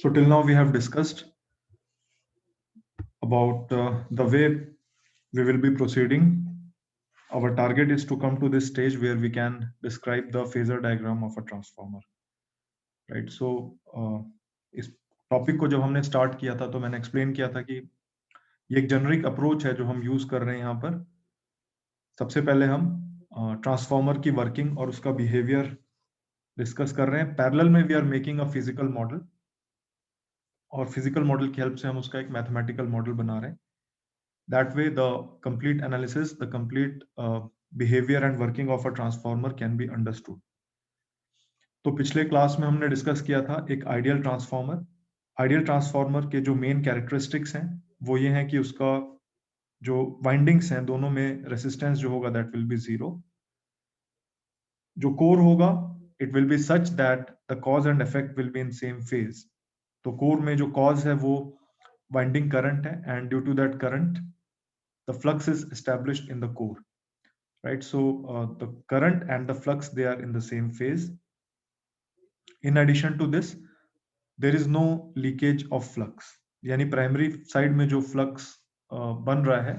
So till now we have discussed about the way we will be proceeding. Our target is to come to this stage where we can describe the phasor diagram of a transformer, right? So इस topic को जब हमने start किया था तो मैंने explain किया था कि ये एक जेनरिक अप्रोच है जो हम यूज कर रहे हैं यहाँ पर। सबसे पहले हम ट्रांसफॉर्मर की वर्किंग और उसका बिहेवियर डिस्कस कर रहे हैं। पैरेलल में we are making a physical model, और फिजिकल मॉडल की हेल्प से हम उसका एक मैथमेटिकल मॉडल बना रहे हैं। That way, the complete analysis, the complete behavior and working of a transformer can be understood. तो पिछले क्लास में हमने डिस्कस किया था एक आइडियल ट्रांसफॉर्मर। आइडियल ट्रांसफॉर्मर के जो मेन कैरेक्टरिस्टिक्स हैं वो ये हैं कि उसका जो वाइंडिंग्स हैं दोनों में रेसिस्टेंस जो होगा दैट विल बी जीरो। जो कोर होगा it will be such that the cause and effect will be in same phase. तो कोर में जो कॉज है वो वाइंडिंग करंट है, and due to that current the flux is established in the core, right? So the current and the flux, they are in the same phase. In addition to this, there is no leakage of flux, yani primary side mein jo flux ban raha hai,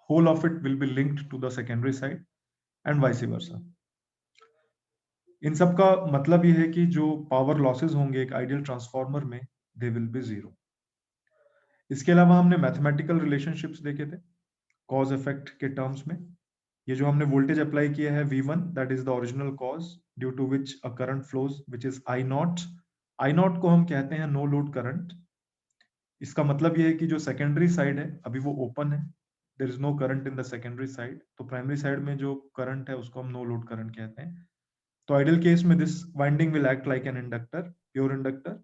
whole of it will be linked to the secondary side and vice versa. इन सब का मतलब ये है कि जो power losses होंगे एक ideal transformer में, दे विल बी जीरो। इसके अलावा हमने मैथमेटिकल रिलेशनशिप्स देखे थे कॉज इफेक्ट के टर्म्स में। ये जो हमने वोल्टेज अप्लाई किया है V1, that is the original cause due to which a current flows which is I naught. I naught को हम कहते हैं नो लोड करंट। इसका मतलब ये है कि जो सेकेंडरी साइड है अभी वो ओपन है, there is no current in the secondary side. तो प्राइमरी साइड में जो करंट है उसको हम नो लोड करंट कहते हैं। तो आइडियल केस में this winding will act like an inductor, pure inductor,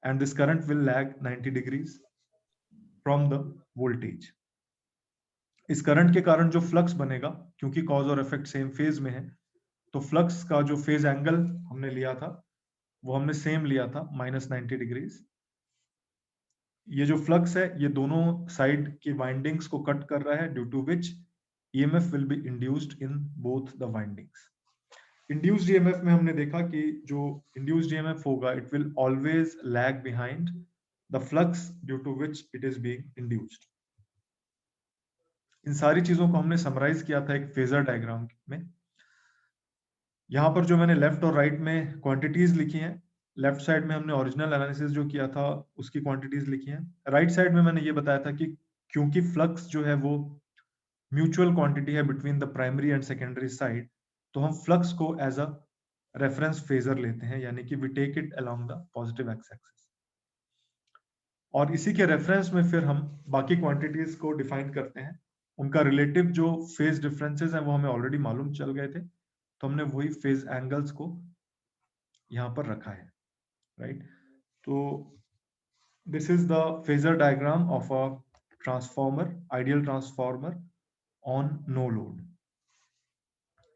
and this current will lag 90 degrees from the voltage. इस करंट के कारण जो फ्लक्स बनेगा, क्योंकि कॉज और इफेक्ट सेम फेज में है, तो फ्लक्स का जो फेज एंगल हमने लिया था वो हमने सेम लिया था -90 डिग्रीज। ये जो फ्लक्स है ये दोनों साइड की वाइंडिंग्स को कट कर रहा है, due to which EMF will be induced in both the windings. Induced EMF में हमने देखा कि जो इंड्यूस्ड ईएमएफ होगा it will always lag behind the flux due to which it is being induced. इन सारी चीजों को हमने समराइज किया था एक फेजर डायग्राम में। यहाँ पर जो मैंने लेफ्ट और राइट में क्वांटिटीज लिखी हैं, लेफ्ट साइड में हमने ओरिजिनल एनालिसिस जो किया था उसकी क्वांटिटीज लिखी हैं। राइट साइड में मैंने ये बताया था कि क्योंकि फ्लक्स जो है वो म्यूचुअल क्वांटिटी है between the primary and secondary side, तो हम फ्लक्स को एज अ रेफरेंस फेजर लेते हैं, यानी कि we take it along the positive X axis, और इसी के रेफरेंस में फिर हम बाकी क्वांटिटीज को डिफाइन करते हैं। उनका रिलेटिव जो फेज डिफरेंसेस हैं वो हमें ऑलरेडी मालूम चल गए थे, तो हमने वही फेज एंगल्स को यहाँ पर रखा है, राइट? तो this is the phasor diagram of a transformer, ideal transformer on no load.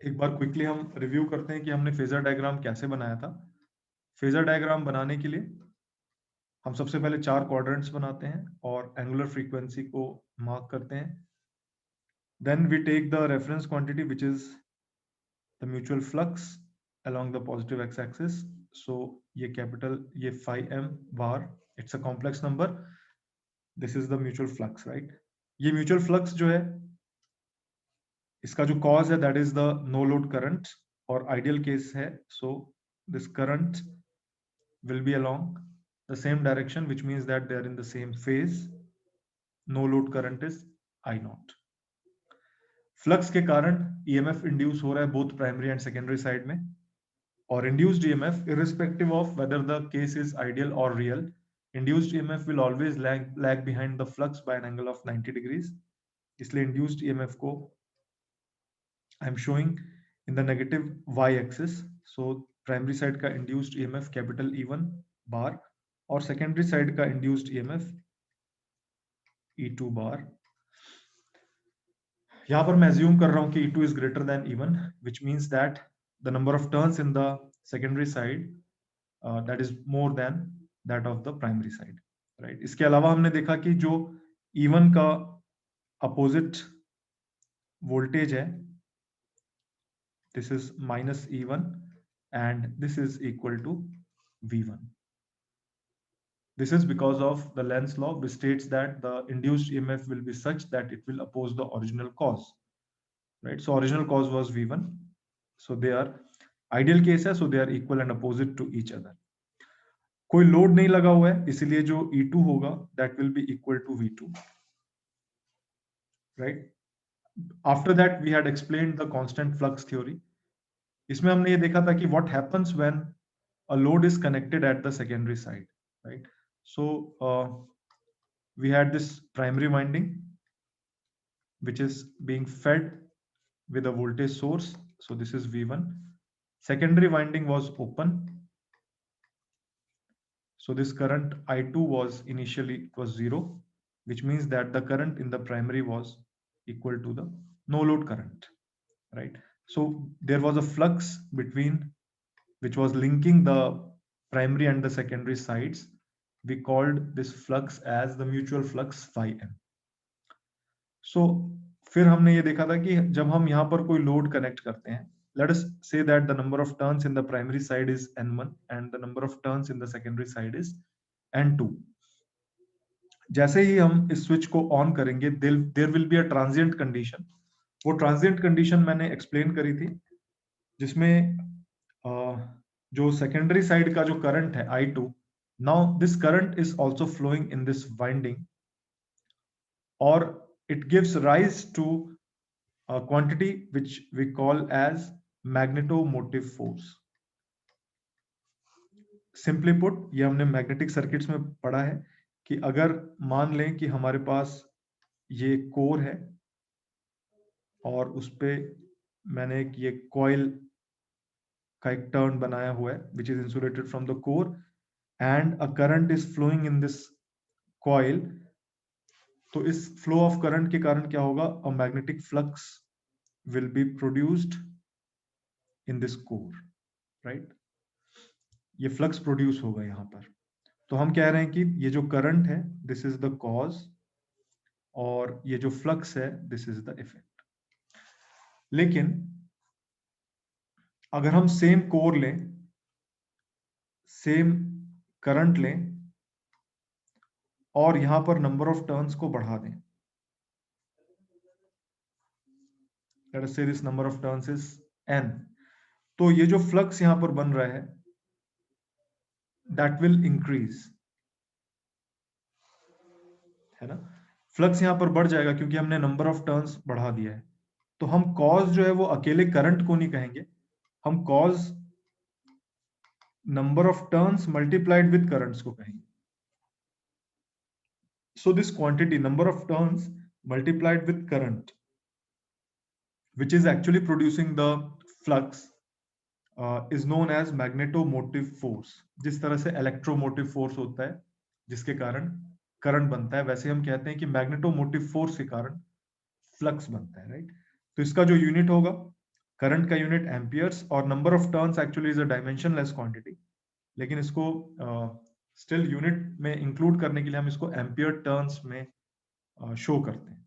एक बार क्विकली हम रिव्यू करते हैं कि हमने फेजर डायग्राम कैसे बनाया था। फेजर डायग्राम बनाने के लिए हम सबसे पहले 4 क्वाड्रेंट्स बनाते हैं और एंगुलर फ्रीक्वेंसी को मार्क करते हैं। Then we take the reference quantity, which is the mutual flux along the positive x-axis. So ये capital ये phi m bar, it's a complex number. This is the mutual flux, right? ये mutual flux जो है इसका जो cause है that is the no load current, और ideal case है, so this current will be along the same direction, which means that they are in the same phase. No load current is I naught. Flux के कारण EMF induce हो रहा है both primary and secondary side में, और induced EMF irrespective of whether the case is ideal or real, induced EMF will always lag behind the flux by an angle of 90 degrees. इसलिए induced EMF को I am showing in the negative y axis. So primary side का induced EMF capital E1 bar और secondary side का induced EMF E2 bar. यहाँ पर मैं assume कर रहा हूँ कि E2 is greater than E1, which means that the number of turns in the secondary side that is more than that of the primary side, right? इसके अलावा हमने देखा कि जो E1 का opposite voltage है, this is minus E1 and this is equal to V1. This is because of the Lenz's law, which states that the induced EMF will be such that it will oppose the original cause, right? So original cause was V1. So they are ideal case है, so they are equal and opposite to each other. कोई load नहीं लगा हुआ है, इसीलिए जो E2 होगा that will be equal to V2, right? After that we had explained the constant flux theory. इसमें हमने ये देखा था कि what happens when a load is connected at the secondary side, right? So we had this primary winding which is being fed with a voltage source, so this is V1. Secondary winding was open, so this current I2 was initially it was 0, which means that the current in the primary was equal to the no load current, right? So there was a flux between which was linking the primary and the secondary sides. We called this flux as the mutual flux phi m. So फिर हमने ये देखा था कि जब हम यहाँ पर कोई लोड कनेक्ट करते हैं, let us say that the number of turns in the primary side is n1 and the number of turns in the secondary side is n2. जैसे ही हम इस स्विच को ऑन करेंगे, there will be a transient condition. वो transient condition मैंने explain करी थी, जिसमें जो secondary side का जो current है I2, now this current is also flowing in this winding, or it gives rise to a quantity which we call as magnetomotive force. Simply put, ये हमने मैग्नेटिक सर्किट्स में पढ़ा है कि अगर मान लें कि हमारे पास ये कोर है और उस पे मैंने एक ये कॉइल का एक टर्न बनाया हुआ है which is insulated from the core and a current is flowing in this coil, तो इस फ्लो ऑफ करंट के कारण क्या होगा, a magnetic flux will be produced in this core, right? ये फ्लक्स प्रोड्यूस होगा यहाँ पर. तो हम कह रहे हैं कि ये जो करंट है दिस इज द कॉज और ये जो फ्लक्स है दिस इज द इफेक्ट. लेकिन अगर हम सेम कोर लें, सेम करंट लें और यहां पर नंबर ऑफ टर्न्स को बढ़ा दें, लेट अस से this number of turns is n, तो ये जो फ्लक्स यहां पर बन रहा है दैट विल इंक्रीज, है ना? फ्लक्स यहां पर बढ़ जाएगा क्योंकि हमने नंबर ऑफ टर्न्स बढ़ा दिया है. तो हम कॉज जो है वो अकेले करंट को नहीं कहेंगे, हम cause number of turns multiplied with currents को कहेंगे. So this quantity, number of turns multiplied with current, which is actually producing the flux, is known as magnetomotive force. जिस तरह से electromotive force होता है जिसके कारण करंट बनता है, वैसे हम कहते हैं कि magnetomotive force के कारण फ्लक्स बनता है, राइट? तो इसका जो यूनिट होगा, करंट का यूनिट एम्पियर्स और number of turns actually is a dimensionless quantity, लेकिन इसको स्टिल यूनिट में इंक्लूड करने के लिए हम इसको एम्पियर टर्न्स में शो करते हैं,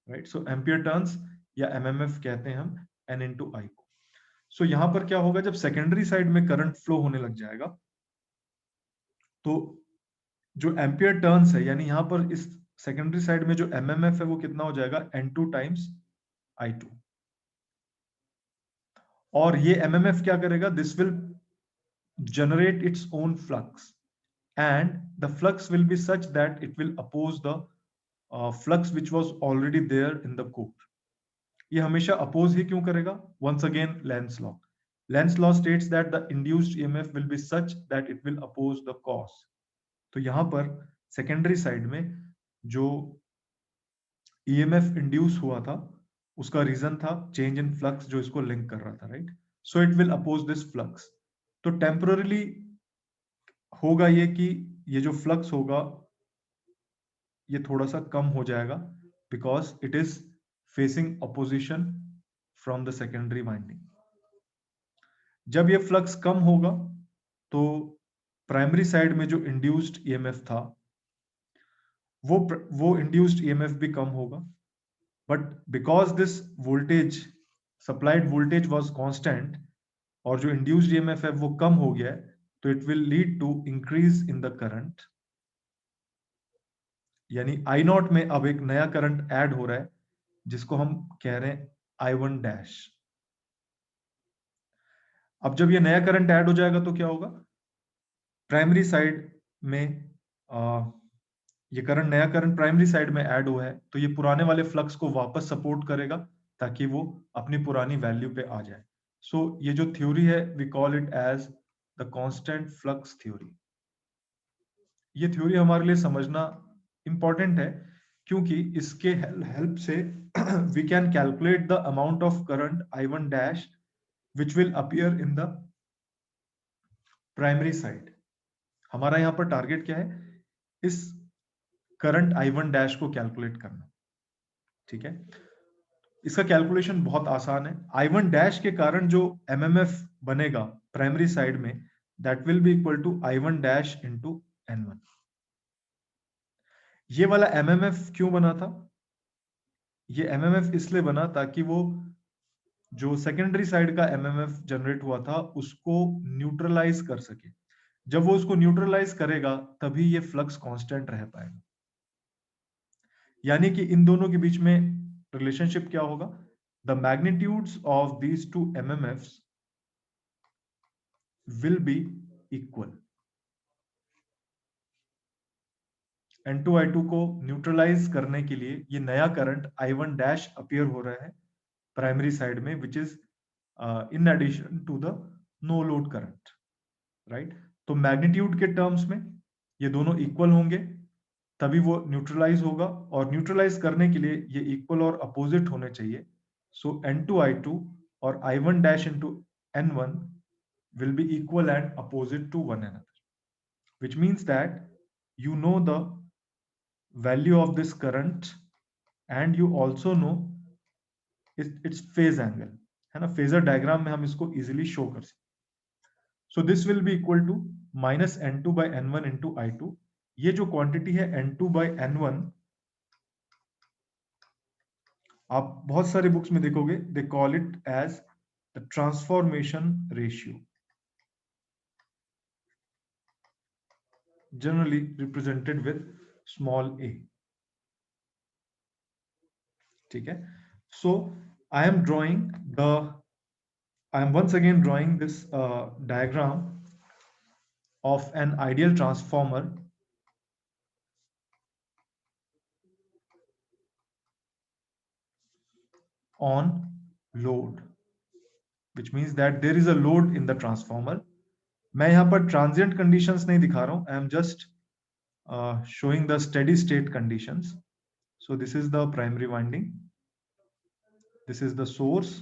राइट? सो एम्पियर टर्न्स या एमएमएफ कहते हैं हम n into I को. सो यहां पर क्या होगा, जब सेकेंडरी साइड में करंट फ्लो होने लग जाएगा तो जो एम्पियर टर्न्स है, यानी यहां पर इस सेकेंडरी साइड में जो एमएमएफ है वो कितना हो जाएगा, n2 टाइम्स I2. और ये एमएमएफ क्या करेगा, this will generate its own flux and the flux will be such that it will oppose the flux which was already there in the core. ये हमेशा oppose ही क्यों करेगा? Once again Lenz's law. Lenz's law states that the induced EMF will be such that it will oppose the cause. तो यहाँ पर secondary side में जो EMF induce हुआ था उसका रीजन था change in flux जो इसको लिंक कर रहा था, right? So it will oppose this flux. तो टेम्पोरली होगा ये कि ये जो फ्लक्स होगा ये थोड़ा सा कम हो जाएगा because it is facing opposition from the secondary winding. जब ये फ्लक्स कम होगा तो प्राइमरी साइड में जो इंड्यूस्ड ईएमएफ था वो इंड्यूस्ड ईएमएफ भी कम होगा, but because this voltage supplied voltage was constant और जो इंड्यूस्ड ईएमएफ है वो कम हो गया है, तो it will lead to increase in the current यानी आई नॉट में अब एक नया करंट ऐड हो रहा है जिसको हम कह रहे हैं I1 डैश। अब जब ये नया करंट ऐड हो जाएगा तो क्या होगा, प्राइमरी साइड में ये करंट, नया करंट प्राइमरी साइड में ऐड हुआ है तो ये पुराने वाले फ्लक्स को वापस सपोर्ट करेगा ताकि वो अपनी पुरानी वैल्यू पे आ जाए। सो ये जो थ्योरी है we call it as the constant flux theory. ये थ्योरी हमारे लिए समझना इंपॉर्टेंट है क्योंकि इसके हेल्प से we can calculate the amount of current I1 dash which will appear in the primary side. हमारा यहाँ पर टारगेट क्या है, इस करंट I1 डैश को कैलकुलेट करना। ठीक है, इसका कैलकुलेशन बहुत आसान है। I1 डैश के कारण जो MMF बनेगा प्राइमरी साइड में, that will be equal to I1 dash into N1। ये वाला MMF क्यों बना था, ये MMF इसलिए बना ताकि वो जो सेकेंडरी साइड का MMF जनरेट हुआ था उसको न्यूट्रलाइज कर सके। जब वो उसको न्यूट्रलाइज करेगा तभी ये फ्लक्स कांस्टेंट रह पाएगा। यानी कि इन दोनों के बीच में रिलेशनशिप क्या होगा, the magnitudes of these two MMFs will be equal। N2 I2 को न्यूट्रलाइज करने के लिए ये नया करंट I1 डैश अपीयर हो रहा है प्राइमरी साइड में, which is in addition to the no load current, right. तो मैग्नीट्यूड के टर्म्स में ये दोनों इक्वल होंगे तभी वो न्यूट्रलाइज होगा, और न्यूट्रलाइज करने के लिए ये इक्वल और अपोजिट होने चाहिए। सो N2 I2 और I1 dash into N1 will be equal and opposite to one another, which means that you know the value of this current and you also know its phase angle, है ना। Phasor diagram में हम इसको easily show कर सकते। So this will be equal to minus N2 by N1 into I2। ये जो quantity है N2 by N1, आप बहुत सारे बुक्स में देखोगे they call it as the transformation ratio, generally represented with small a। ठीक है, so I am once again drawing this diagram of an ideal transformer on load, which means that there is a load in the transformer। मैं यहाँ पर transient conditions नहीं दिखा रहा हूँ, I am just showing the steady state conditions। So this is the primary winding, this is the source,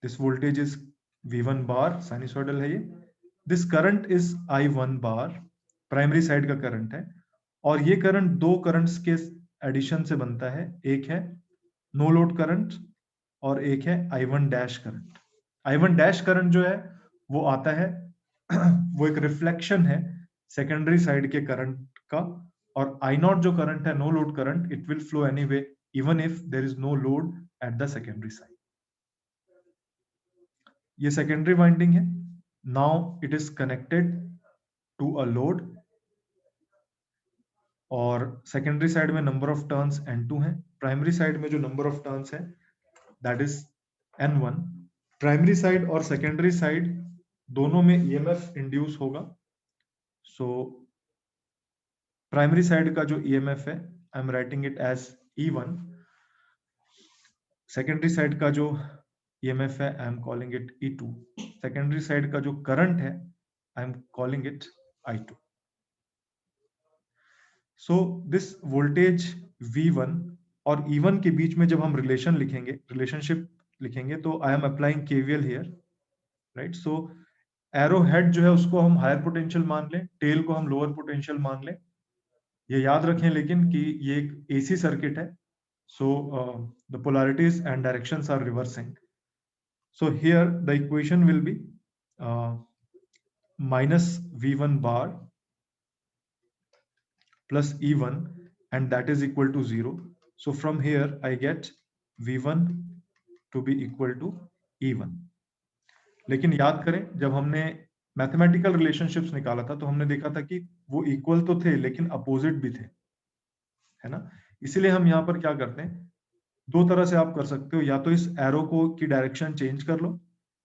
this voltage is V1 bar, sinusoidal है ये, this current is I1 bar, primary side का current है, और ये current दो currents के addition से बनता है, एक है नो लोड करंट और एक है I1 dash current. I1 dash current जो है वो आता है वो एक रिफ्लेक्शन है सेकेंडरी साइड के करंट का, और I0 जो करंट है no load current, it will flow anyway even if there is no load at the secondary side. ये सेकेंडरी वाइंडिंग है, now it is connected to a load, और secondary side में number of turns N2 है, primary side में जो number of turns है that is N1। Primary side और secondary side दोनों में EMF इंड्यूस होगा। सो प्राइमरी साइड का जो EMF है I am writing it as E1, secondary side का जो EMF है I am calling it E2, secondary side का जो करंट है I am calling it I2। So this voltage V1 और E1 के बीच में जब हम रिलेशनशिप लिखेंगे तो I am applying KVL here, right. So arrow head जो है उसको हम हायर पोटेंशियल मान लें, टेल को हम लोअर पोटेंशियल मान लें। ये याद रखें लेकिन कि ये एक AC सर्किट है, so the polarities and directions are reversing. So here the equation will be minus V1 bar plus E1 and that is equal to 0। So from here I get V1 to be equal to E1। लेकिन याद करें जब हमने mathematical relationships निकाला था तो हमने देखा था कि वो इक्वल तो थे लेकिन अपोजिट भी थे, है ना। इसीलिए हम यहाँ पर क्या करते हैं, दो तरह से आप कर सकते हो, या तो इस एरो को की डायरेक्शन चेंज कर लो,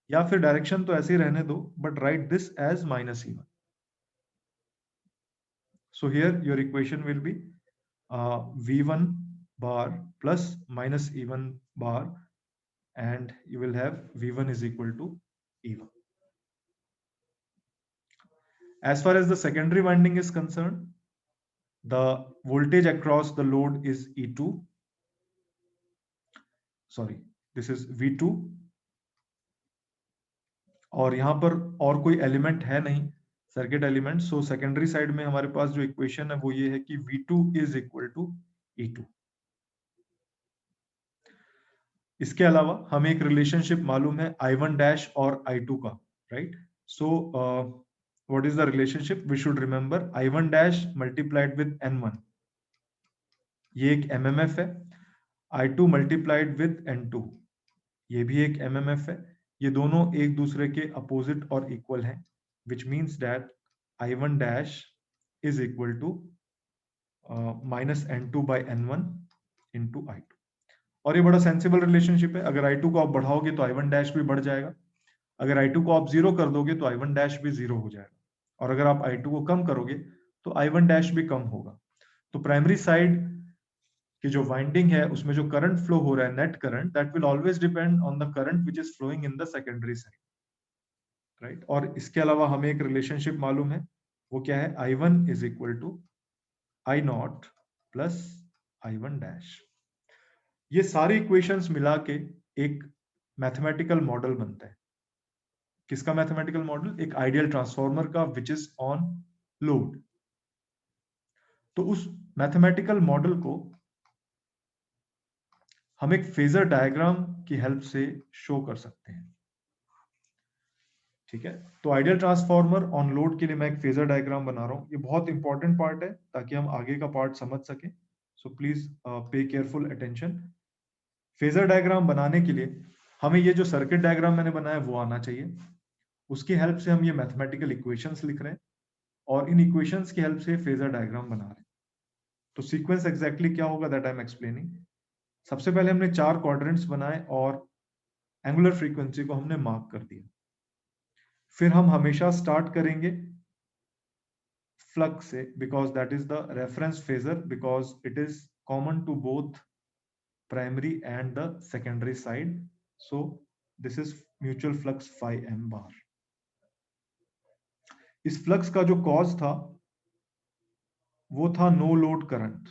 या फिर डायरेक्शन तो ऐसे ही रहने दो, but write this as -E1. So here your equation will be V1 bar plus -E1 bar, and you will have V1 is equal to E1. As far as the secondary winding is concerned, the voltage across the load is E2. Sorry, this is V2. और यहाँ पर और कोई element है नहीं, circuit element. So secondary side में हमारे पास जो इक्वेशन है वो ये है कि V2 is equal to E2। इसके अलावा हमें एक रिलेशनशिप मालूम है I1 डैश और I2 का, right. So what is the relationship, we should remember I1 dash multiplied with N1, ये एक MMF है। I2 मल्टीप्लाइड विद N2, ये भी एक MMF है। ये दोनों एक दूसरे के अपोजिट और इक्वल हैं, which means that I1 dash is equal to minus N2 by N1 into I2। और ये बड़ा सेंसिबल रिलेशनशिप है, अगर I2 को आप बढ़ाओगे तो I1 डैश भी बढ़ जाएगा, अगर I2 को आप जीरो कर दोगे तो I1 डैश भी जीरो हो जाएगा, और अगर आप I2 को कम करोगे तो I1 डैश भी कम होगा। तो प्राइमरी साइड कि जो वाइंडिंग है उसमें जो करंट फ्लो हो रहा है, net current, that will always depend on the current which is flowing in the secondary side, right. और इसके अलावा हमें एक रिलेशनशिप मालूम है, वो क्या है, I1 is equal to I0 plus I1 dash. ये सारी इक्वेशंस मिला के एक मैथमेटिकल मॉडल बनता है। किसका मैथमेटिकल मॉडल, एक आइडियल ट्रांसफार्मर का विच इज ऑन लोड। तो उस मैथमेटिकल मॉडल को हम एक फेजर डायग्राम की हेल्प से शो कर सकते हैं, ठीक है। तो आइडियल ट्रांसफार्मर ऑन लोड के लिए मैं एक फेजर डायग्राम बना रहा हूं, ये बहुत इंपॉर्टेंट पार्ट है ताकि हम आगे का पार्ट समझ सकें। So please pay careful attention. Phasor diagram बनाने के लिए हमें ये जो सर्किट डायग्राम मैंने बनाया वो आना चाहिए, उसकी हेल्प से हम ये मैथमेटिकल इक्वेशंस लिख रहे हैं और इन इक्वेशंस की हेल्प से फेजर डायग्राम बना रहे हैं। तो सीक्वेंस एग्जैक्टली क्या होगा दैट आई एम एक्सप्लेनिंग। सबसे पहले हमने 4 क्वाड्रेंट्स बनाए और एंगुलर फ्रीक्वेंसी को हमने मार्क कर दिया। फिर हम हमेशा स्टार्ट करेंगे फ्लक्स से, because that is the reference phasor, because it is common to both primary and the secondary side. So this is mutual flux phi m bar। इस फ्लक्स का जो कॉज था वो था नो लोड करंट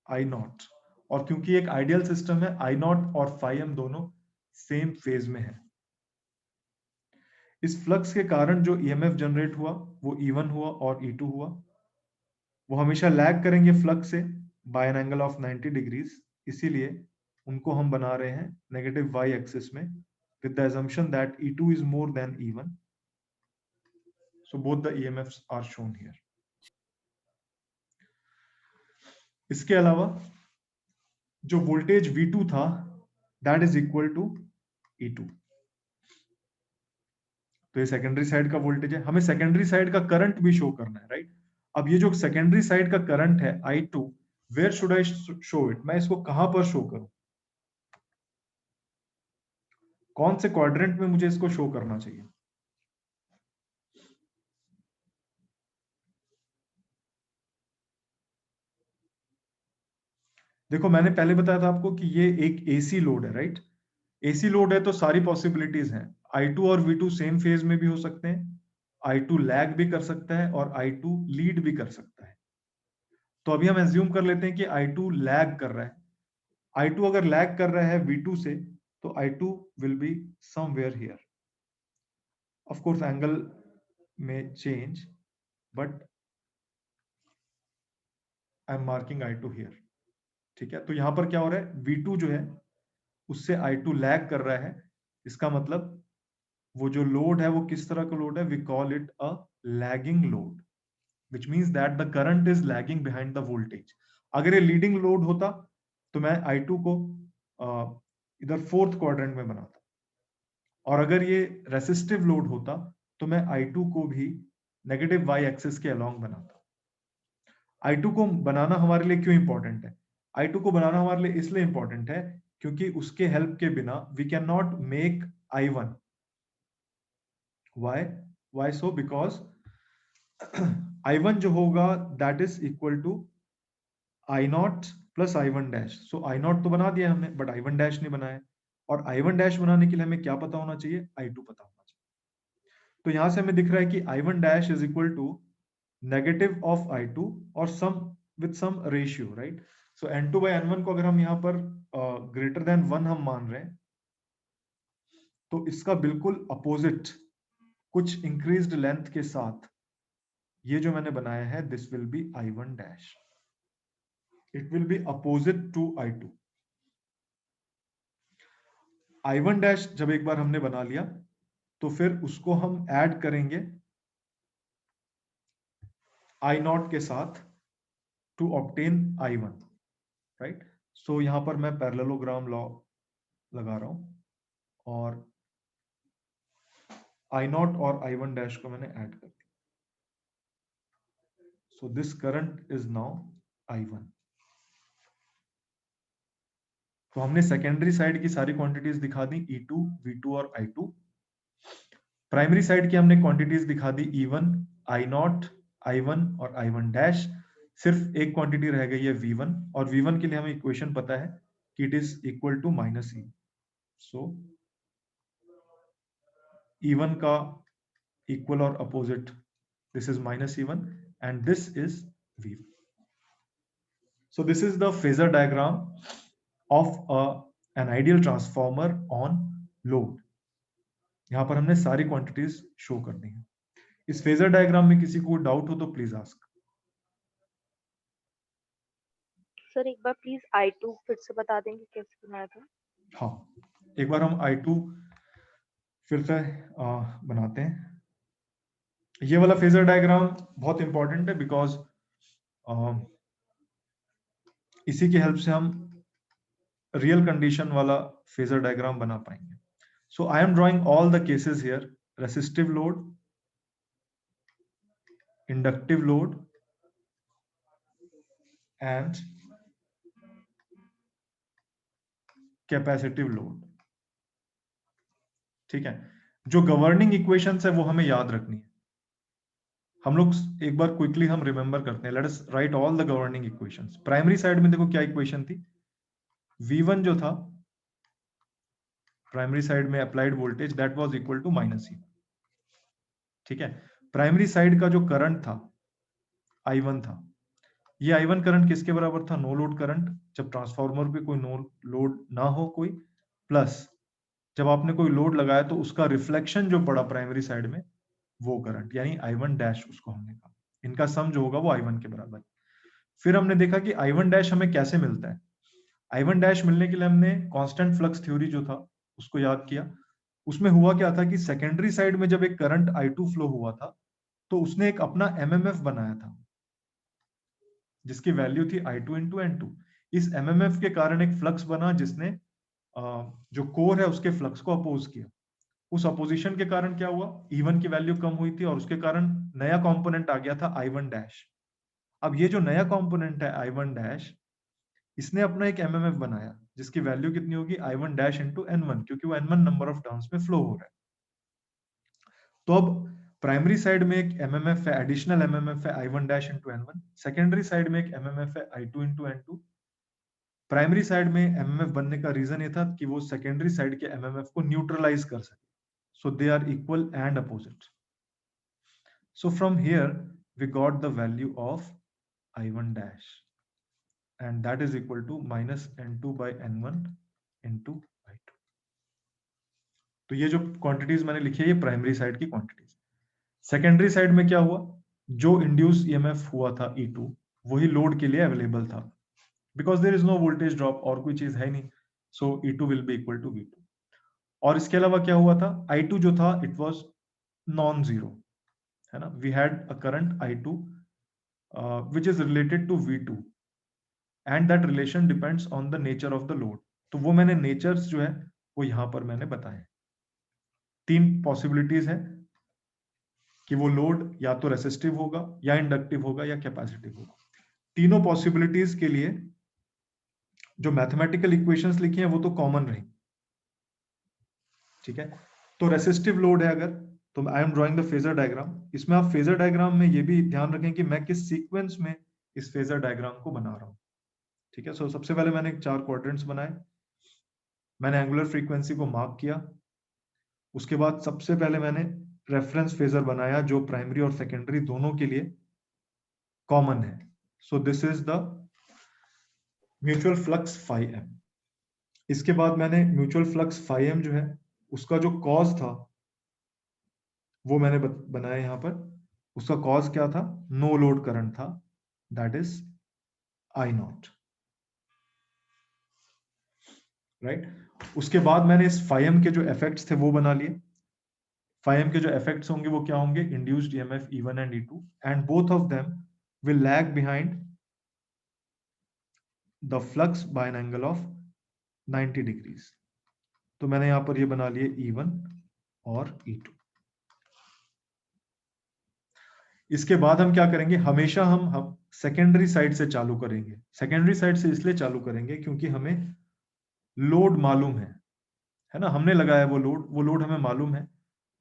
I0, और क्योंकि एक ideal system है I0 और phi m दोनों सेम फेज में है, इस फ्लक्स के कारण जो EMF जनरेट हुआ वो E1 हुआ और E2 हुआ। वो हमेशा लैग करेंगे फ्लक्स से by an angle of 90 degrees, इसीलिए उनको हम बना रहे हैं नेगेटिव y एक्सिस में with the assumption that E2 is more than E1, so both the EMFs are shown here। इसके अलावा जो वोल्टेज V2 था that is equal to E2, तो ये सेकेंडरी साइड का वोल्टेज है, हमें सेकेंडरी साइड का करंट भी शो करना है, राइट। अब ये जो सेकेंडरी साइड का करंट है I2, where should I show it, मैं इसको कहां पर शो करूं, कौन से क्वाड्रेंट में मुझे इसको शो करना चाहिए। देखो मैंने पहले बताया था आपको कि ये एक एसी लोड है, राइट। एसी लोड है तो सारी पॉसिबिलिटीज हैं, I2 और V2 सेम फेज में भी हो सकते हैं, I2 लैग भी कर सकता है और I2 लीड भी कर सकता है। तो अभी हम एज्यूम कर लेते हैं कि I2 लैग कर रहा है। I2 अगर लैग कर रहा है V2 से तो I2 will be somewhere here. Of course angle में change, but I am marking I2 here, ठीक है। तो यहां पर क्या हो रहा है, V2 जो है उससे I2 लैग कर रहा है, इसका मतलब वो जो लोड है वो किस तरह का लोड है, we call it a lagging load, which means that the current is lagging behind the voltage। अगर ये लीडिंग लोड होता तो मैं I2 को इधर फोर्थ क्वाड्रेंट में बनाता, और अगर ये रेसिस्टिव लोड होता तो मैं I2 को भी नेगेटिव y एक्सिस के अलोंग बनाता। I2 को बनाना हमारे लिए क्यों इंपॉर्टेंट है? I2 को बनाना हमारे लिए इसलिए इंपॉर्टेंट है क्योंकि उसके हेल्प के बिना we can not make I1. Why so? Because I1 जो होगा that is equal to I0 plus I1 dash. So I0 तो बना दिया हमने, but I1 dash नहीं बनाया। और I1 dash बनाने के लिए हमें क्या पता होना चाहिए? I2 पता होना चाहिए। तो यहां से हमें दिख रहा है कि I1 dash is equal to negative of I2 और some with some ratio, right? So N2 by N1 को अगर हम यहाँ पर greater than 1 हम मान रहे हैं, तो इसका बिल्कुल अपोजिट कुछ इंक्रीज्ड लेंथ के साथ ये जो मैंने बनाया है, this will B I1 dash. It will be opposite to I2. I1 dash जब एक बार हमने बना लिया तो फिर उसको हम ऐड करेंगे I0 के साथ टू ऑब्टेन I1, राइट? सो यहां पर मैं पैरेललोग्राम लॉ लगा रहा हूं और I0 और I1 dash को मैंने ऐड कर दिया। So this current is now I1। तो हमने सेकेंडरी साइड की सारी क्वांटिटीज दिखा दी, E2, V2 और I2। प्राइमरी साइड की हमने क्वांटिटीज दिखा दी, E1, I0, I1 और I1 डैश। सिर्फ एक क्वांटिटी रह गई है V1, और V1 के लिए हमें इक्वेशन पता है कि it is equal to -E। So E1 का इक्वल और opposite, this is -E1 and this is V1। So this is the phasor diagram of an ideal transformer on load। यहाँ पर हमने सारी क्वांटिटीज शो कर दी हैं। इस फेजर डायग्राम में किसी को डाउट हो तो प्लीज आस्क। सर एक बार प्लीज I2 फिर से बता देंगे कैसे बनाया था? हाँ, एक बार हम I2 फिर से बनाते हैं। ये वाला फेजर डायग्राम बहुत इंपॉर्टेंट है बिकॉज इसी की हेल्प से हम रियल कंडीशन वाला फेजर डायग्राम बना पाएंगे। So I am drawing all the cases here: resistive load, inductive load and capacitive load. ठीक है, जो गवर्निंग इक्वेशंस है वो हमें याद रखनी है। हम लोग एक बार क्विकली हम रिमेंबर करते हैं। Let us write all the governing equations. Primary side में देखो क्या इक्वेशन थी, V1 जो था प्राइमरी साइड में applied voltage, that was equal to -E। ठीक है, प्राइमरी साइड का जो करंट था I1 था। ये I1 करंट किसके बराबर था? नो लोड करंट, जब ट्रांसफार्मर पे कोई नो लोड ना हो कोई, प्लस जब आपने कोई लोड लगाया तो उसका रिफ्लेक्शन जो पड़ा प्राइमरी साइड में, वो करंट, यानी I1 डैश उसको हमने कहा। इनका सम जो होगा वो I1 के बराबर। फिर हमने देखा कि I1 डैश हमें कैसे मिलता है। I1 डैश मिलने के लिए हमने कांस्टेंट फ्लक्स थ्योरी जो था उसको याद किया। उसमें हुआ क्या था कि सेकेंडरी साइड में जब एक करंट I2 फ्लो हुआ था तो उसने एक अपना MMF बनाया था जिसकी वैल्यू थी I2 इंटू N2। इस MMF के कारण एक फ्लक्स बना जिसने जो कोर है उसके फ्लक्स को अपोज किया। उस अपोजिशन के कारण क्या हुआ, E1 की वैल्यू कम हुई थी और उसके कारण नया कंपोनेंट आ गया था I1 डैश। अब ये जो नया कंपोनेंट है I1 डैश, इसने अपना एक MMF बनाया जिसकी वैल्यू कितनी होगी, I1 डैश इंटू N1, क्योंकि वो N1 नंबर ऑफ टर्न्स में फ्लो हो रहा है। तो अब प्राइमरी साइड में एक MMF है, एडिशनल MMF है I1 dash into N1। Secondary side में एक MMF है I2 into N2। Primary side में MMF बनने का रीजन ये था कि वो सेकेंडरी साइड के MMF को न्यूट्रलाइज कर सके। So they are equal and opposite. So from here we got the value of I1 dash, and that is equal to minus N2 by N1 into I2. तो ये जो quantities मैंने लिखी है ये प्राइमरी साइड की क्वांटिटीज। सेकेंडरी साइड में क्या हुआ, जो इंड्यूस EMF हुआ था E2 वही लोड के लिए अवेलेबल था, because there is no voltage drop, और कोई चीज है नहीं। So E2 will be equal to V2। और इसके अलावा क्या हुआ था, I2 जो था इट वाज नॉन जीरो, है ना। We had a current I2 which is related to V2 and that relation depends on the nature of the load। तो वो मैंने नेचर्स जो है वो यहां पर मैंने बताए। तीन पॉसिबिलिटीज है कि वो लोड या तो रेसिस्टिव होगा या इंडक्टिव होगा या कैपेसिटिव होगा। तीनों पॉसिबिलिटीज के लिए जो मैथमेटिकल इक्वेशंस लिखी हैं वो तो कॉमन रही, ठीक है। तो रेसिस्टिव लोड है अगर, तो I am drawing the phasor diagram. इसमें आप फेजर डायग्राम में ये भी ध्यान रखें कि मैं किस सीक्वेंस में इस फेजर डायग्राम को बना रहा हूं, ठीक है। सो सबसे पहले मैंने 4 क्वाड्रेंट्स बनाए, मैंने एंगुलर फ्रीक्वेंसी को मार्क किया, उसके बाद सबसे पहले मैंने रेफरेंस फेजर बनाया जो प्राइमरी और सेकेंडरी दोनों के लिए कॉमन है। So this is the mutual flux phi m. इसके बाद मैंने म्यूचुअल फ्लक्स फाई एम जो है उसका जो कॉज था वो मैंने बनाया यहाँ पर। उसका कॉज क्या था? नो लोड करंट था, that is I not, right. उसके बाद मैंने इस फाइम के जो इफेक्ट्स थे वो बना लिए। फाइम के जो इफेक्ट्स होंगे वो क्या होंगे? Induced EMF E1 and E2, and both of them will lag behind the flux by an angle of 90 degrees. तो मैंने यहां पर ये बना लिए E1 और E2। इसके बाद हम क्या करेंगे? हमेशा हम सेकेंडरी साइड से चालू करेंगे। सेकेंडरी साइड से इसलिए चालू करेंगे क्योंकि हमें लोड मालूम है ना, हमने लगाया वो लोड हमें मालूम है।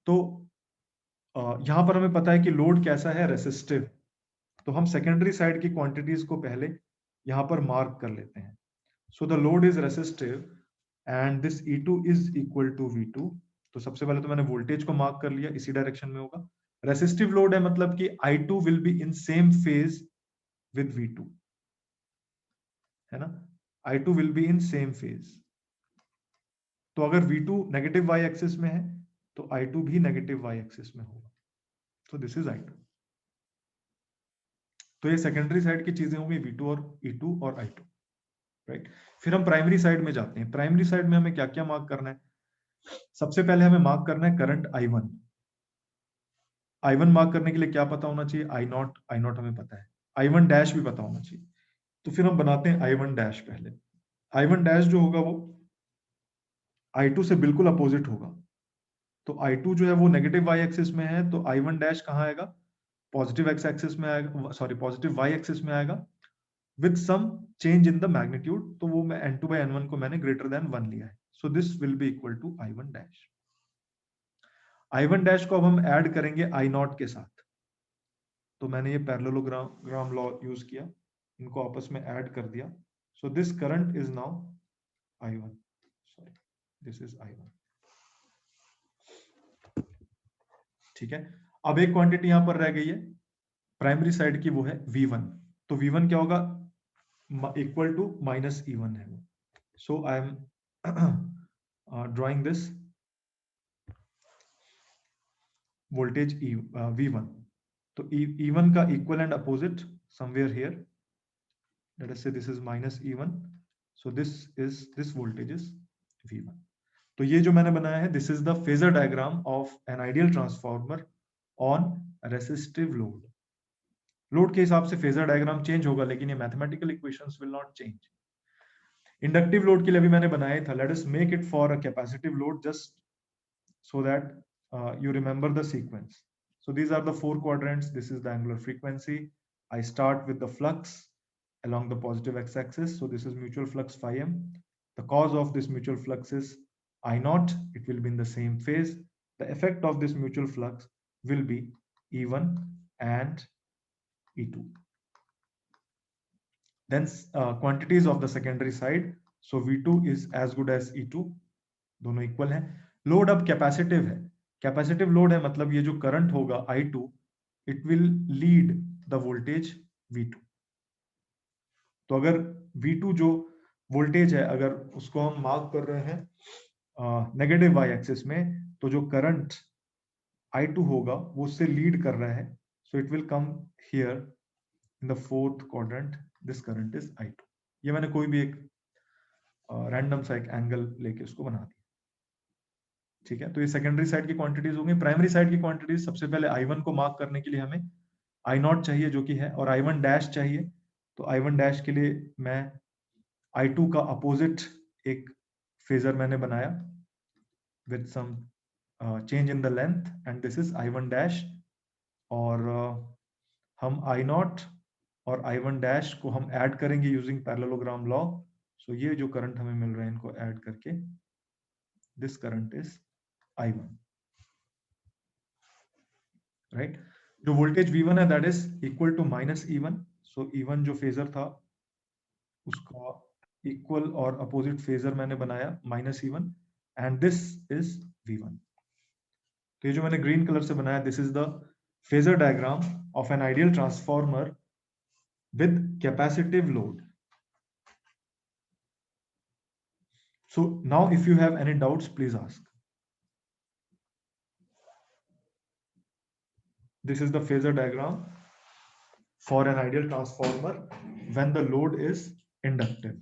तो यहां पर हमें पता है कि लोड कैसा है? रेसिस्टिव। तो हम सेकेंडरी साइड की क्वांटिटीज को पहले यहां पर मार्क कर लेते हैं। So the load is resistive and this E2 is equal to V2। तो सबसे पहले तो मैंने वोल्टेज को मार्क कर लिया, इसी डायरेक्शन में होगा। रेसिस्टिव लोड है मतलब कि I2 will be in same phase with V2, है ना। I2 will be in same phase. तो अगर V2 नेगेटिव वाई एक्सिस में है तो I2 भी नेगेटिव वाई एक्सिस में होगा। तो दिस इज I2। तो ये सेकेंडरी साइड की चीजें होंगी, V2 और E2 और I2, राइट। फिर हम प्राइमरी साइड में जाते हैं। प्राइमरी साइड में हमें क्या क्या मार्क करना है? सबसे पहले हमें मार्क करना है करंट I1। I1 मार्क करने के लिए क्या पता होना चाहिए? I0 हमें पता है, I1 डैश भी पता होना चाहिए। तो फिर हम बनाते हैं I1 डैश। पहले I1 डैश जो होगा वो I2 से बिल्कुल अपोजिट होगा। तो I2 जो है वो नेगेटिव वाई एक्सिस में है, तो I1 डैश कहाँ आएगा? पॉजिटिव एक्स एक्सिस में आएगा, सॉरी पॉजिटिव वाई एक्सिस में आएगा with some change in the magnitude. तो वो मैं N2 by N1 को मैंने ग्रेटर देन 1 लिया है। So this will be equal to I1 dash. I1 dash को अब हम ऐड करेंगे I0 के साथ। तो मैंने ये पैरेललोग्राम लॉ यूज किया, इनको आपस में ऐड कर दिया। So this current is now I1, sorry this is I1, ठीक है। अब एक क्वांटिटी यहां पर रह गई है प्राइमरी साइड की, वो है V1। तो V1 क्या होगा? इक्वल टू माइनस E1 है वो। So I am drawing this voltage V1। तो E1 का equal and opposite somewhere here, let us say this is minus E1, so this voltage is V1। तो ये जो मैंने बनाया है, this is the phasor diagram of an ideal transformer on resistive load। Load के हिसाब से फेजर डायग्राम चेंज होगा, लेकिन ये mathematical equations will not change. Inductive load के लिए भी मैंने बनाया था। Let us make it for a capacitive load just so that you remember the sequence। So these are the 4 quadrants. This is the angular frequency. I start with the flux along the positive x-axis. So this is mutual flux phi m. The cause of this mutual flux is I naught. It will be in the same phase. The effect of this mutual flux will be E1 and E2. Then quantities of the secondary side. So V2 is as good as E2, दोनों equal हैं। Load अब capacitive है। Capacitive load है मतलब ये जो current होगा I2, it will lead the voltage V2। तो अगर V2 जो वोल्टेज है, अगर उसको हम मार्क कर रहे हैं नेगेटिव वाई एक्सिस में, तो जो करंट I2 होगा वो उससे लीड कर रहा है। So it will come here in the fourth quadrant, this current is I2। ये मैंने कोई भी एक रैंडम सा एक एंगल लेके उसको बना दिया, ठीक है। तो ये सेकेंडरी साइड की क्वांटिटीज होंगी। प्राइमरी साइड की क्वांटिटीज, सबसे पहले I1 को मार्क करने के लिए हमें I0 चाहिए जो कि है, और I1 डैश चाहिए। तो I1 डैश के लिए मैं I2 का अपोजिट एक फेजर मैंने बनाया with some change in the length, and this is I1 dash. और हम I0 और I1 डैश को हम ऐड करेंगे यूजिंग पैरेललोग्राम लॉ. सो ये जो करंट हमें मिल रहा है इनको ऐड करके this current is I1, right. जो वोल्टेज V1 है that is equal to minus E1. So E1 जो फेजर था उसका इक्वल और अपोजिट फेजर मैंने बनाया minus E1 and this is V1. तो ये जो मैंने ग्रीन कलर से बनाया this is the phasor diagram of an ideal transformer with capacitive load. So now if you have any doubts, please ask. This is the phasor diagram for an ideal transformer when the load is inductive.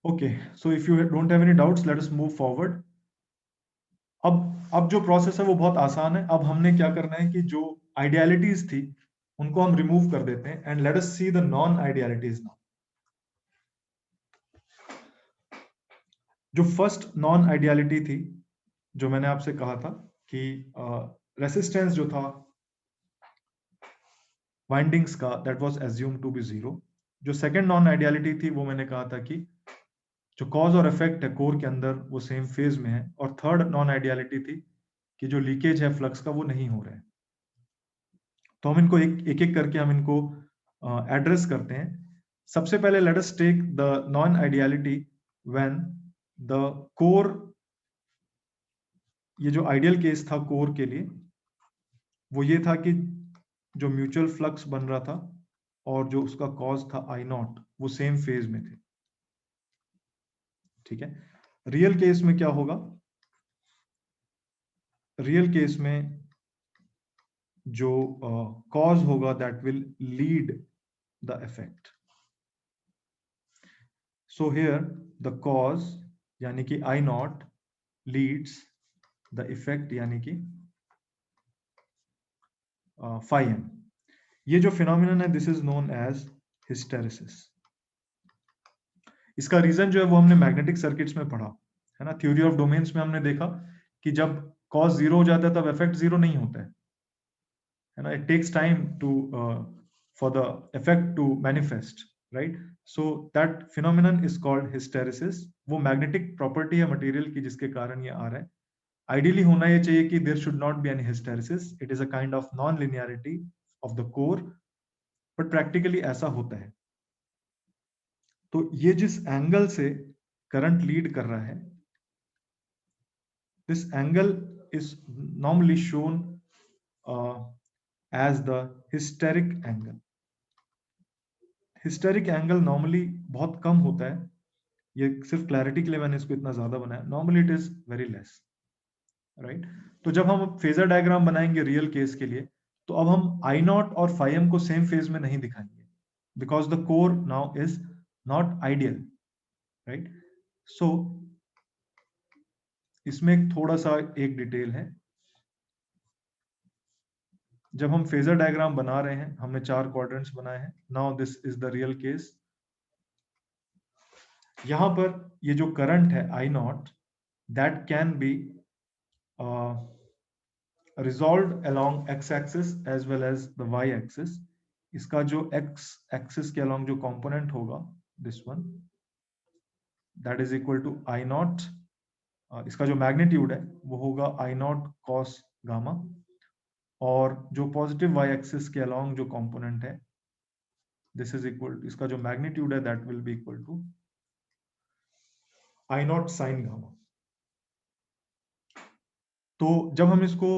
Okay, so if you don't have any doubts, let us move forward. अब जो process है वो बहुत आसान है. अब हमने क्या करना है कि जो आइडियलिटीज थी उनको हम रिमूव कर देते हैं and let us see the non idealities now. जो फर्स्ट नॉन आइडियलिटी थी जो मैंने आपसे कहा था कि रेसिस्टेंस जो था वाइंडिंग्स का that was assumed to be zero. जो सेकंड नॉन आइडियलिटी थी वो मैंने कहा था कि जो कॉज और इफेक्ट है कोर के अंदर वो सेम फेज में है. और थर्ड नॉन आइडियलिटी थी कि जो लीकेज है फ्लक्स का वो नहीं हो रहा है. तो हम इनको एक एक करके हम इनको एड्रेस करते हैं. सबसे पहले let us take the non ideality when the core, ये जो आइडियल केस था कोर के लिए वो ये था कि जो म्यूचुअल फ्लक्स बन रहा था और जो उसका कॉज था आई नॉट वो सेम फेज में थे. ठीक है. रियल केस में क्या होगा? रियल केस में जो कॉज होगा that will lead the effect. So here the cause यानी कि I naught leads the effect यानी कि phi m. ये जो फिनोमिनन है this is known as hysteresis. इसका रीजन जो है वो हमने मैग्नेटिक सर्किट्स में पढ़ा है ना. थ्योरी ऑफ डोमेन्स में हमने देखा कि जब कॉज जीरो हो जाता है तब इफेक्ट जीरो नहीं होता है ना. It takes time to for the effect to manifest, right. So that phenomenon is called hysteresis. वो मैग्नेटिक प्रॉपर्टी है मटेरियल की जिसके कारण ये आ रहा है. आइडियली होना ये चाहिए कि there should not be any hysteresis. It is a kind of non linearity of the core, but practically ऐसा होता है. तो ये जिस एंगल से करंट लीड कर रहा है this angle is normally shown as the hysteric angle. Hysteric angle normally बहुत कम होता है. ये सिर्फ क्लैरिटी के लिए मैंने इसको इतना ज्यादा बनाया. Normally it is very less, right. तो जब हम फेजर डायग्राम बनाएंगे रियल केस के लिए तो अब हम आई नॉट और फाई एम को सेम फेज में नहीं दिखाएंगे because the core now is not ideal, right. So इसमें थोड़ा सा एक डिटेल है. जब हम फेजर डायग्राम बना रहे हैं हमने 4 क्वाड्रेंट्स बनाए हैं. Now this is the real case. यहां पर ये जो करंट है I naught that can be resolve along X axis as well as the Y axis. इसका जो एक्स एक्सिस के अलोंग जो कंपोनेंट होगा this one that is equal to I naught. इसका जो मैग्नीट्यूड है वो होगा आई नॉट कॉस गामा. और जो पॉजिटिव वाई एक्सिस के अलोंग जो कंपोनेंट है दिस इज इक्वल, इसका जो मैग्नीट्यूड है that will be equal to I naught sine gamma. तो जब हम इसको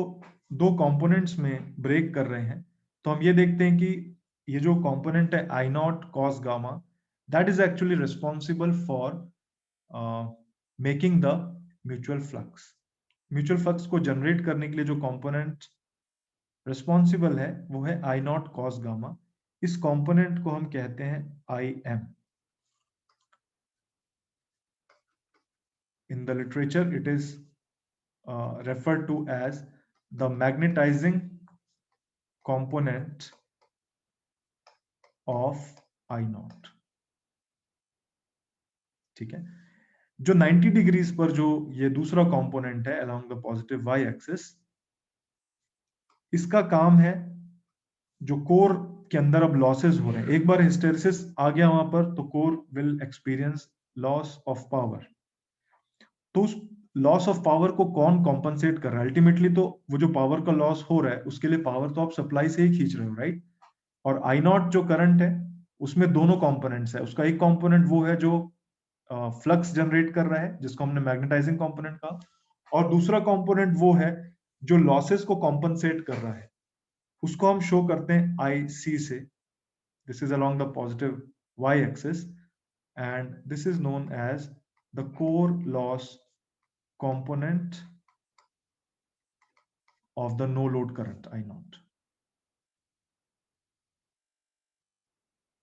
दो कंपोनेंट्स में ब्रेक कर रहे हैं तो हम ये देखते हैं कि ये जो कंपोनेंट है I naught cos gamma that is actually responsible for making the mutual flux. Mutual flux को जनरेट करने के लिए जो कंपोनेंट रिस्पॉन्सिबल है वो है आई नॉट कॉस गामा. इस कंपोनेंट को हम कहते हैं I M. In the literature, it is referred to as the magnetizing component of I naught. ठीक है. जो 90 डिग्रीज पर जो ये दूसरा कंपोनेंट है along the positive y axis, इसका काम है जो कोर के अंदर अब लॉसेस हो रहे हैं, एक बार हिस्टेरिसिस आ गया वहां पर तो core will experience loss of power. तो उस लॉस ऑफ पावर को कौन कॉम्पनसेट कर रहा है? अल्टीमेटली तो वो जो पावर का लॉस हो रहा है उसके लिए पावर तो आप सप्लाई से ही खींच रहे हो, राइट? और आई नॉट जो करंट है उसमें दोनों कंपोनेंट्स है। उसका एक कंपोनेंट वो है जो फ्लक्स जनरेट कर रहा है, जिसको हमने मैग्नेटाइजिंग कंपोनेंट कहा, और दूसरा कंपोनेंट वो है जो लॉसेस को कॉम्पनसेट कर रहा है। उसको हम शो करते हैं आई सी से। This is along the positive y axis and this is known as the core loss component of the no load current I naught।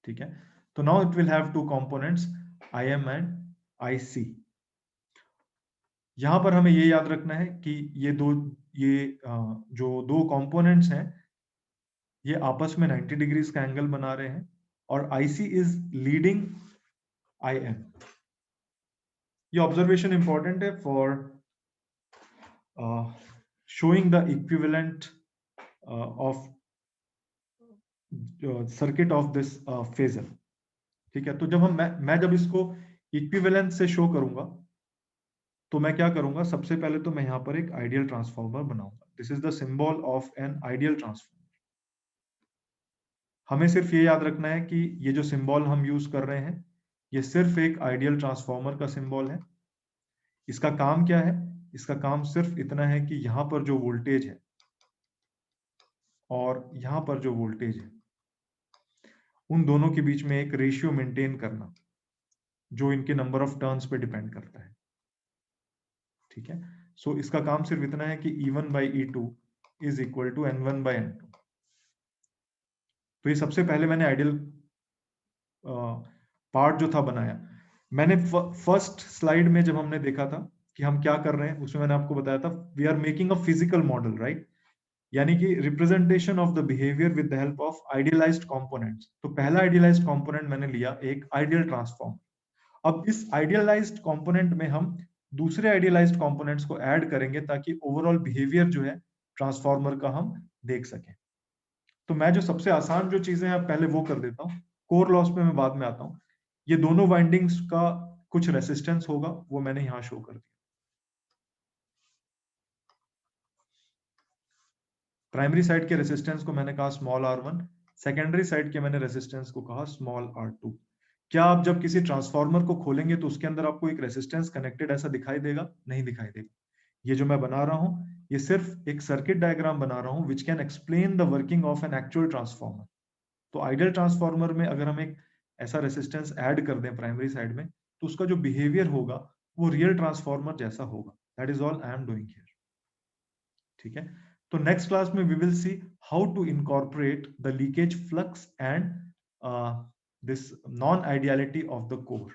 ठीक है, तो now it will have two components IM and IC। यहां पर हमें ये याद रखना है कि ये जो दो कंपोनेंट्स हैं ये आपस में 90 डिग्रीज का एंगल बना रहे हैं और IC इज लीडिंग IM। ये ऑब्जर्वेशन इंपॉर्टेंट है for showing the equivalent of circuit of this phasor. ठीक है, तो जब मैं जब इसको इक्विवेलेंस से शो करूंगा तो मैं क्या करूंगा? सबसे पहले तो मैं यहां पर एक आइडियल ट्रांसफॉर्मर बनाऊंगा। This is the symbol of an ideal transformer. हमें सिर्फ ये याद रखना है कि ये जो सिंबल हम यूज कर रहे हैं ये सिर्फ एक आइडियल ट्रांसफॉर्मर का सिंबल है। इसका काम क्या है? इसका काम सिर्फ इतना है कि यहां पर जो वोल्टेज है और यहां पर जो वोल्टेज है उन दोनों के बीच में एक रेशियो मेंटेन करना जो इनके नंबर ऑफ टर्न्स पे डिपेंड करता है। ठीक है, सो इसका काम सिर्फ इतना है कि E1 by E2 is equal to N1 by N2। तो ये सबसे पहले मैंने आइडियल पार्ट जो था बनाया। मैंने फर्स्ट स्लाइड में जब हमने देखा था कि हम क्या कर रहे हैं उसमें मैंने आपको बताया था we are making a physical model, right? यानी कि representation of the behaviour with the help of idealised components. तो पहला आइडियलाइज्ड कंपोनेंट मैंने लिया एक आइडियल ट्रांसफॉर्म। अब इस आइडियलाइज्ड कंपोनेंट में हम दूसरे आइडियलाइज्ड कंपोनेंट्स को ऐड करेंगे ताकि ओवरऑल बिहेवियर जो है ट्रांसफॉर्मर का हम देख सकें। तो मैं जो सबसे आसान जो चीजें हैं पहले वो कर देता हूँ, कोर लॉस पे मैं बाद में आता हूँ। ये दोनों वाइंडिंग्स का कुछ रेसिस्टेंस होगा वो मैंने यहां शो कर दिया। प्राइमरी साइड के रेसिस्टेंस को मैंने कहा स्मॉल r1, सेकेंडरी साइड के मैंने रेसिस्टेंस को कहा स्मॉल r2। क्या आप जब किसी ट्रांसफॉर्मर को खोलेंगे तो उसके अंदर आपको एक रेसिस्टेंस कनेक्टेड ऐसा दिखाई देगा? नहीं दिखाई देगा। ये जो मैं बना रहा हूं ये सिर्फ एक सर्किट डायग्राम बना रहा हूं which can explain the working of an actual transformer. तो आइडियल ट्रांसफॉर्मर में अगर हम एक ऐसा रेसिस्टेंस ऐड कर दें प्राइमरी साइड में तो उसका जो बिहेवियर होगा वो रियल ट्रांसफॉर्मर जैसा होगा। That is all I am doing here. ठीक है, तो नेक्स्ट क्लास में we will see how to incorporate the leakage flux and this non ideality of the core.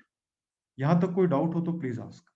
यहां तक कोई डाउट हो तो प्लीज आस्क।